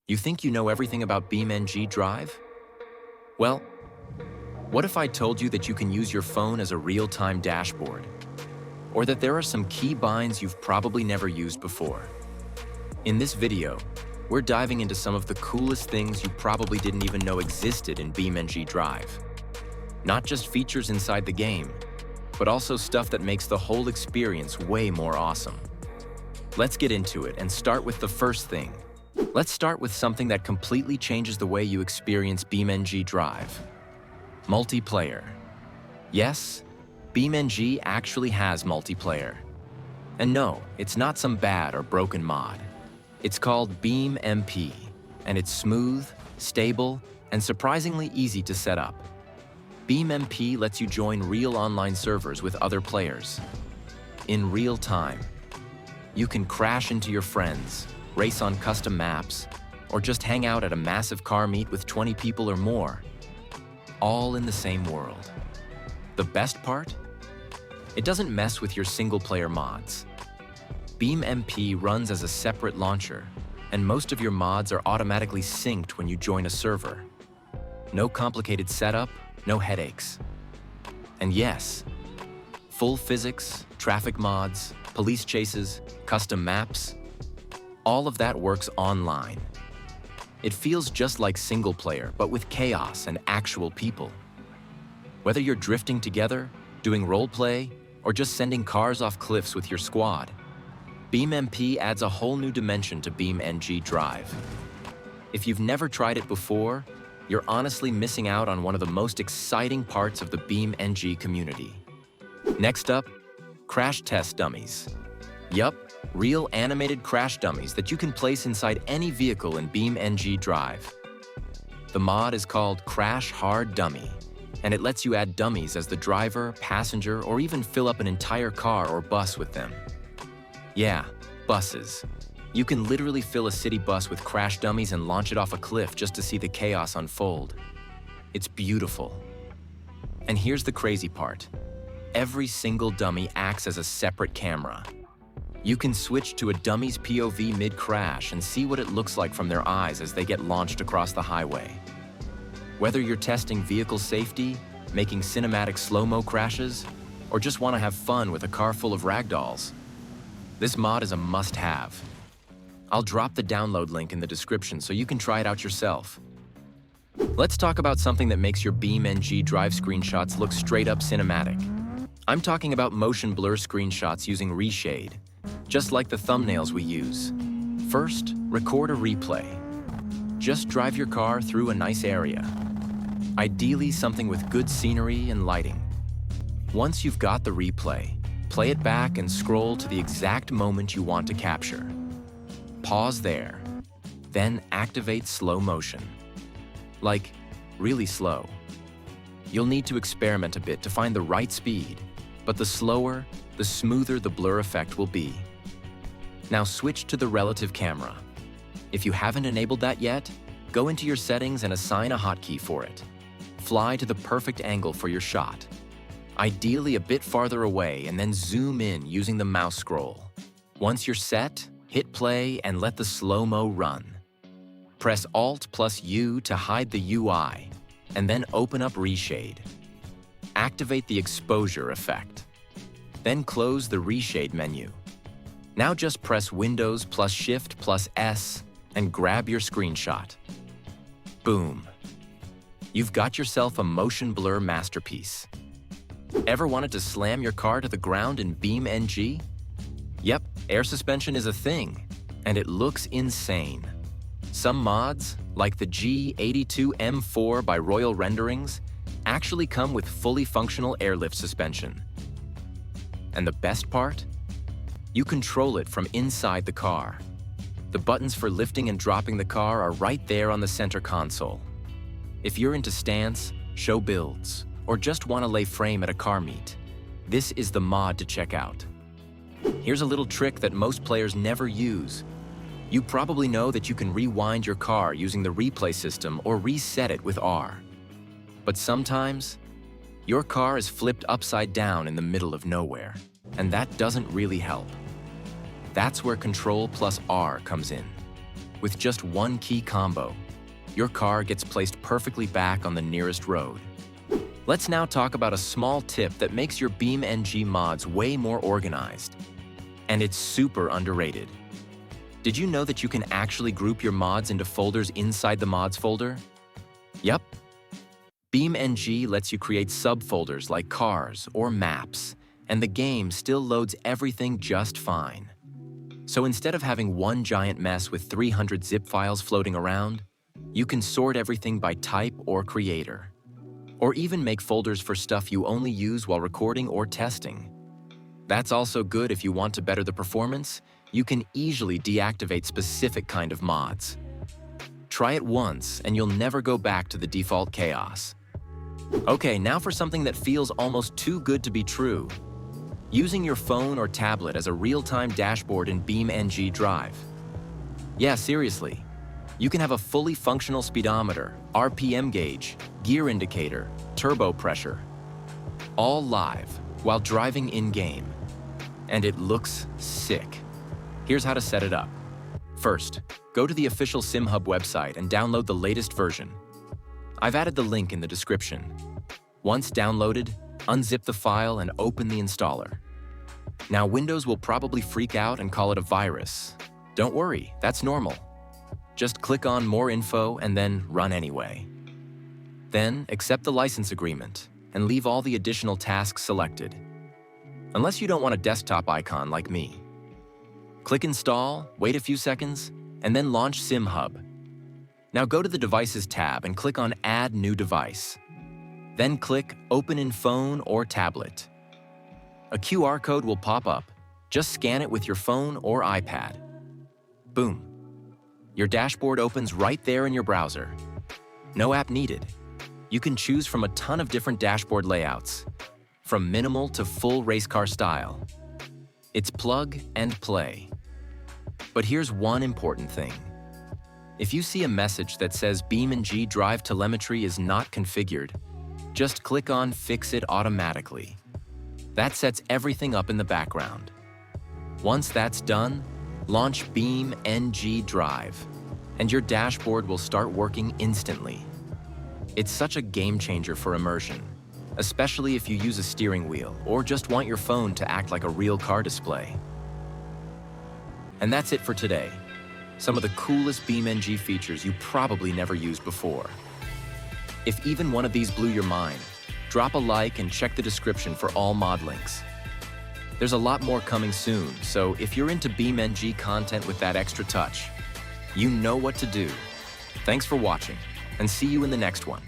You think you know everything about BeamNG Drive? Well, what if I told you that you can use your phone as a real-time dashboard? Or that there are some key binds you've probably never used before? In this video, we're diving into some of the coolest things you probably didn't even know existed in BeamNG Drive. Not just features inside the game, but also stuff that makes the whole experience way more awesome. Let's get into it and start with the first thing. Let's start with something that completely changes the way you experience BeamNG Drive. Multiplayer. Yes, BeamNG actually has multiplayer. And no, it's not some bad or broken mod. It's called BeamMP, and it's smooth, stable, and surprisingly easy to set up. BeamMP lets you join real online servers with other players. In real time, you can crash into your friends, race on custom maps, or just hang out at a massive car meet with 20 people or more, all in the same world. The best part? It doesn't mess with your single-player mods. BeamMP runs as a separate launcher, and most of your mods are automatically synced when you join a server. No complicated setup, no headaches. And yes, full physics, traffic mods, police chases, custom maps, all of that works online. It feels just like single player, but with chaos and actual people. Whether you're drifting together, doing roleplay, or just sending cars off cliffs with your squad, BeamMP adds a whole new dimension to BeamNG Drive. If you've never tried it before, you're honestly missing out on one of the most exciting parts of the BeamNG community. Next up, crash test dummies. Yup, real animated crash dummies that you can place inside any vehicle in BeamNG Drive. The mod is called Crash Hard Dummy, and it lets you add dummies as the driver, passenger, or even fill up an entire car or bus with them. Yeah, buses. You can literally fill a city bus with crash dummies and launch it off a cliff just to see the chaos unfold. It's beautiful. And here's the crazy part. Every single dummy acts as a separate camera. You can switch to a dummy's POV mid-crash and see what it looks like from their eyes as they get launched across the highway. Whether you're testing vehicle safety, making cinematic slow-mo crashes, or just want to have fun with a car full of ragdolls, this mod is a must-have. I'll drop the download link in the description so you can try it out yourself. Let's talk about something that makes your BeamNG Drive screenshots look straight-up cinematic. I'm talking about motion blur screenshots using reshade, just like the thumbnails we use. First, record a replay. Just drive your car through a nice area. Ideally, something with good scenery and lighting. Once you've got the replay, play it back and scroll to the exact moment you want to capture. Pause there, then activate slow motion. Like, really slow. You'll need to experiment a bit to find the right speed, but the slower, the smoother the blur effect will be. Now switch to the relative camera. If you haven't enabled that yet, go into your settings and assign a hotkey for it. Fly to the perfect angle for your shot. Ideally a bit farther away, and then zoom in using the mouse scroll. Once you're set, hit play and let the slow-mo run. Press Alt plus U to hide the UI, and then open up Reshade. Activate the exposure effect. Then close the Reshade menu. Now just press Windows plus Shift plus S and grab your screenshot. Boom. You've got yourself a motion blur masterpiece. Ever wanted to slam your car to the ground in BeamNG? Yep, air suspension is a thing, and it looks insane. Some mods, like the G82M4 by Royal Renderings, actually come with fully functional airlift suspension. And the best part? You control it from inside the car. The buttons for lifting and dropping the car are right there on the center console. If you're into stance, show builds, or just want to lay frame at a car meet, this is the mod to check out. Here's a little trick that most players never use. You probably know that you can rewind your car using the replay system or reset it with R. But sometimes, your car is flipped upside down in the middle of nowhere, and that doesn't really help. That's where Control plus R comes in. With just one key combo, your car gets placed perfectly back on the nearest road. Let's now talk about a small tip that makes your BeamNG mods way more organized. And it's super underrated. Did you know that you can actually group your mods into folders inside the mods folder? Yep. BeamNG lets you create subfolders like cars or maps, and the game still loads everything just fine. So instead of having one giant mess with 300 zip files floating around, you can sort everything by type or creator. Or even make folders for stuff you only use while recording or testing. That's also good if you want to better the performance. You can easily deactivate specific kind of mods. Try it once and you'll never go back to the default chaos. Okay, now for something that feels almost too good to be true. Using your phone or tablet as a real-time dashboard in BeamNG Drive. Yeah, seriously. You can have a fully functional speedometer, RPM gauge, gear indicator, turbo pressure, all live while driving in-game. And it looks sick. Here's how to set it up. First, go to the official SimHub website and download the latest version. I've added the link in the description. Once downloaded, unzip the file and open the installer. Now, Windows will probably freak out and call it a virus. Don't worry, that's normal. Just click on More Info and then Run anyway. Then, accept the license agreement and leave all the additional tasks selected. Unless you don't want a desktop icon like me. Click Install, wait a few seconds, and then launch SimHub. Now go to the Devices tab and click on Add New Device. Then click Open in Phone or Tablet. A QR code will pop up. Just scan it with your phone or iPad. Boom. Your dashboard opens right there in your browser. No app needed. You can choose from a ton of different dashboard layouts, from minimal to full race car style. It's plug and play. But here's one important thing. If you see a message that says BeamNG Drive telemetry is not configured, just click on Fix It automatically. That sets everything up in the background. Once that's done, launch BeamNG Drive, and your dashboard will start working instantly. It's such a game changer for immersion, especially if you use a steering wheel or just want your phone to act like a real car display. And that's it for today. Some of the coolest BeamNG features you probably never used before. If even one of these blew your mind, drop a like and check the description for all mod links. There's a lot more coming soon, so if you're into BeamNG content with that extra touch, you know what to do. Thanks for watching, and see you in the next one.